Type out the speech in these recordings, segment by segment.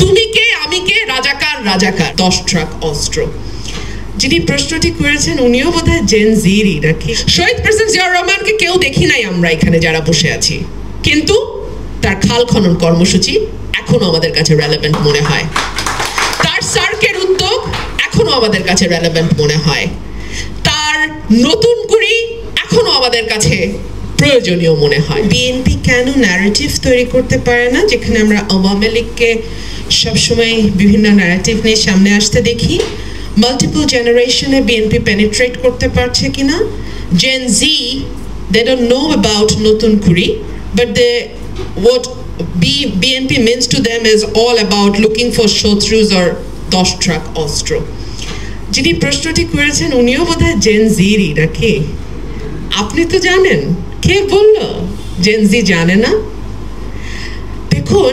তুমি কে, আমি কে, রাজাকার রাজাকার, 10 ট্রাক অস্ত্র। যিনি প্রশ্নটি করেছেন উনিও বোধহয় জেন জিরই নাকি? শহীদ প্রেসিডেন্ট জিয়াউর রহমানকে কেউ দেখি নাই আমরা এখানে যারা বসে আছি, কিন্তু তার খাল খনন কর্মসূচি এখনো আমাদের কাছে রেলেভেন্ট মনে হয়। তার সার্কের উদ্যোগ এখনো আমাদের কাছে রেলেভেন্ট মনে হয়। তার নতুন কুড়ি এখনো আমাদের কাছে প্রয়োজনীয় মনে হয়। বিএনপি কেন ন্যারেটিভ তৈরি করতে পারে না, যেখানে আমরা আওয়ামী লীগকে সবসময় বিভিন্ন ন্যারেটিভ নিয়ে সামনে আসতে দেখি? মাল্টিপল জেনারেশনে বিএনপি পেনিট্রেট করতে পারছে কিনা? Gen Z, they don't know about নতুন কুড়ি, but what BNP means to them is all about looking for শত্রুজ or 10 truck অস্ত্র। যিনি প্রশ্নটি করেছেন উনিও বোধহয় জেন জিরই নাকি? আপনি তো জানেন, কে বলল জেন জি জানে না? দেখুন,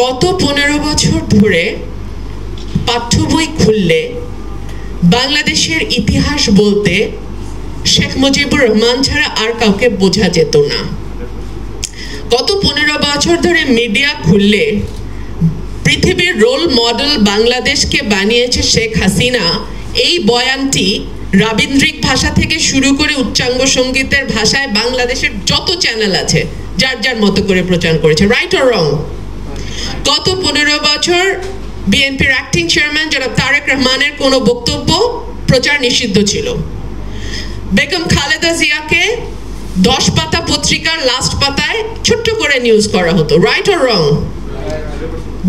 গত 15 বছর ধরে পাঠ্য বই খুললে বাংলাদেশের ইতিহাস বলতে শেখ মুজিবুর রহমান ছাড়া আর কাউকে বোঝা যেত না। গত 15 বছর ধরে মিডিয়া খুললে পৃথিবীর রোল মডেল বাংলাদেশকে বানিয়েছে শেখ হাসিনা, এই বয়ানটি রবীন্দ্রিক ভাষা থেকে শুরু করে উচ্চাঙ্গ সঙ্গীতের ভাষায় বাংলাদেশের যত চ্যানেল আছে যার যার মতো করে প্রচার করেছে। Right or wrong? গত 15 বছর বিএনপির অ্যাক্টিং চেয়ারম্যান যারা তারেক রহমানের কোনো বক্তব্য প্রচার নিষিদ্ধ ছিল। বেগম খালেদা জিয়াকে 10 পাতা পত্রিকার লাস্ট পাতায় ছোট্ট করে নিউজ করা হতো। Right or wrong?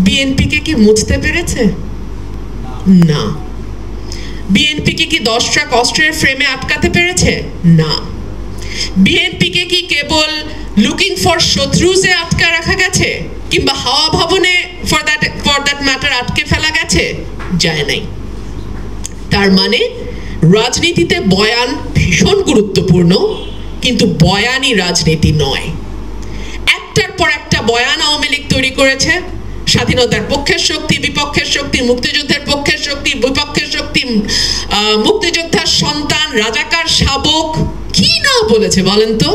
বিএনপিকে কি মুছতে পেরেছে? না। বিএনপিকে কি 10 ট্রাক অস্ত্রের ফ্রেমে আটকাতে পেরেছে? না। বিএনপিকে কি কেবল লুকিং ফর শত্রুজে আটকা রাখা গেছে, কিংবা হাওয়া ভবনে ফর দ্যাট ম্যাটার আটকে ফেলা গেছে? যায় নাই। তার মানে রাজনীতিতে বয়ান ভীষণ গুরুত্বপূর্ণ, কিন্তু বয়ানই রাজনীতি নয়। একটার পর একটা বয়ান আওয়ামী লীগ তৈরি করেছে। স্বাধীনতার পক্ষের শক্তি, বিপক্ষের শক্তি, মুক্তিযুদ্ধের পক্ষের শক্তি, বিপক্ষের শক্তি, মুক্তিযোদ্ধার সন্তান, রাজাকার শাবক, কি না বলেছে বলেন তো?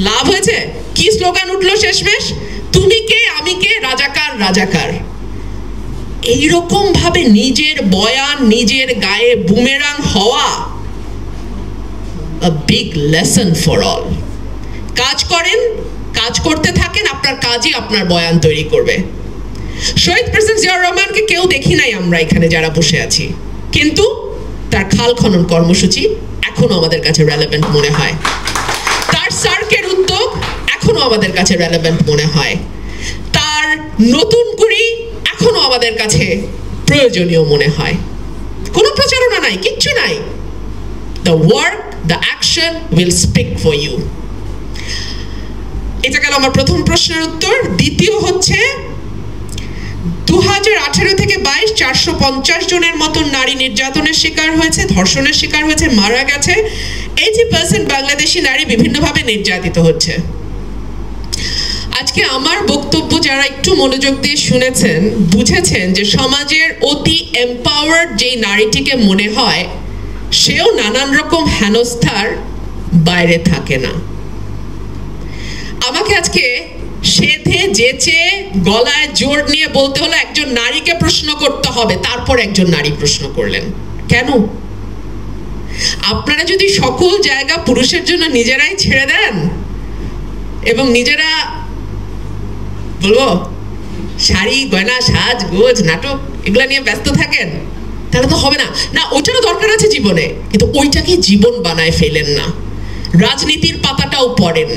লাভ হয়েছে? কি স্লোগান উঠলো শেষমেশ? তুমি কে, আমি কে, রাজাকার রাজাকার। এইরকম ভাবে নিজের বয়ান নিজের গায়ে বুমেরাং হওয়া, a big lesson for all. কাজ করেন, কাজ করতে থাকেন, আপনার কাজই আপনার বয়ান তৈরি করবে। শহীদ প্রেসিডেন্ট জিয়াউর রহমানকে কেউ দেখি নাই আমরা এখানে যারা বসে আছি, কিন্তু তার খাল খনন কর্মসূচি এখনো আমাদের কাছে রেলেভেন্ট মনে হয়। তার সার্কের উদ্যোগ এখনো আমাদের কাছে রেলেভেন্ট মনে হয়। তার নতুন কুড়ি এখনো আমাদের কাছে প্রয়োজনীয় মনে হয়। কোনো প্রচারণা নাই, কিচ্ছু নাই। The work, the action will speak for you. এটা গেল আমার প্রথম প্রশ্নের উত্তর। দ্বিতীয় হচ্ছে 2018 থেকে 22 450 জনের মতো নারী নির্যাতনের শিকার হয়েছে, ধর্ষণের শিকার হয়েছে, মারা গেছে। 80% বাংলাদেশি নারী বিভিন্নভাবে নির্যাতিত হচ্ছে। আজকে আমার বক্তব্য যারা একটু মনোযোগ দিয়ে শুনেছেন বুঝেছেন যে সমাজের অতি এম্পাওয়ার্ড যেই নারীটিকে মনে হয়, সেও নানান রকম হেনস্থার বাইরে থাকে না। আমাকে আজকে সেধে যেচে গলায় জোর নিয়ে বলতে হলো একজন নারীকে প্রশ্ন করতে হবে, তারপর একজন নারী প্রশ্ন করলেন। কেন? আপনারা যদি সকল জায়গা পুরুষের জন্য নিজেরাই ছেড়ে দেন এবং নিজেরা বলবো শাড়ি গয়না সাজ গোজ নাটক এগুলা নিয়ে ব্যস্ত থাকেন, তাহলে তো হবে না। না, ওইটারও দরকার আছে জীবনে, কিন্তু ওইটাকে জীবন বানায় ফেলেন না। রাজনীতির পাতাটাও পড়েন,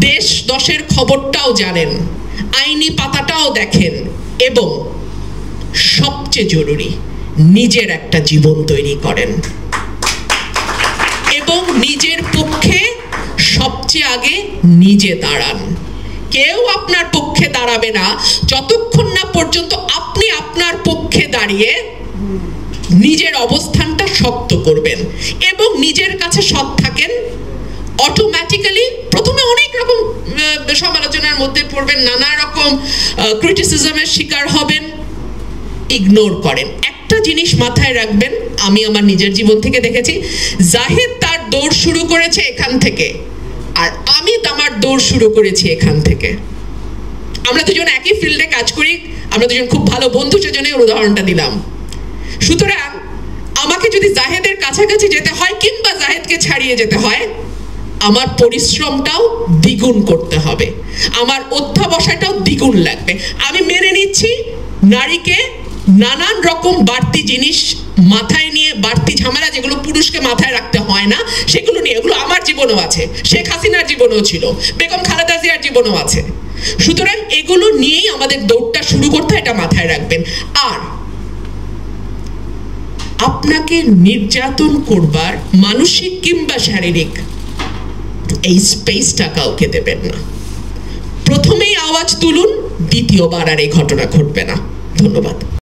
দেশ দশের খবরটাও জানেন, আইনি পাতাটাও দেখেন, এবং সবচেয়ে জরুরি নিজের একটা জীবন তৈরি করেন এবং নিজের পক্ষে সবচেয়ে আগে নিজে দাঁড়ান। কেউ আপনার পক্ষে দাঁড়াবে না যতক্ষণ না পর্যন্ত আপনি আপনার পক্ষে দাঁড়িয়ে নিজের অবস্থানটা শক্ত করবেন এবং নিজের কাছে সৎ থাকেন। অটোমেটিক্যালি প্রথমে অনেক রকম সমালোচনার মধ্যে পড়বেন, নানা রকম ক্রিটিসিজমের শিকার হবেন, ইগনোর করেন। একটা জিনিস মাথায় রাখবেন, আমি আমার নিজের জীবন থেকে দেখেছি, জাহিদ তার দৌড় শুরু করেছে এখান থেকে, আর আমি আমার দৌড় শুরু করেছি এখান থেকে। আমরা দুজন একই ফিল্ডে কাজ করি, আমরা দুজন খুব ভালো বন্ধু, সেজন্যই উদাহরণটা দিলাম। সুতরাং আমাকে যদি জাহেদের কাছাকাছি যেতে হয় কিংবা জাহেদকে ছাড়িয়ে যেতে হয়, আমার পরিশ্রমটাও দ্বিগুণ করতে হবে, আমার অধ্যাবসায়টাও দ্বিগুণ লাগবে। আমি মেনে নিচ্ছি নারীকে নানান রকম বাড়তি জিনিস মাথায় নিয়ে, বাড়তি ঝামেলা যেগুলো পুরুষকে মাথায় রাখতে হয় না সেগুলো নিয়ে, এগুলো আমার জীবনেও আছে, শেখ হাসিনার জীবনেও ছিল, বেগম খালেদা জিয়ার জীবনেও আছে। সুতরাং এগুলো নিয়েই আমাদের দৌড়টা শুরু করতে, এটা মাথায় রাখবেন। আর আপনাকে নির্যাতন করবার মানসিক কিংবা শারীরিক এই স্পেসটা কাউকে দেবেন না। প্রথমেই আওয়াজ তুলুন, দ্বিতীয়বার আর এই ঘটনা ঘটবে না। ধন্যবাদ।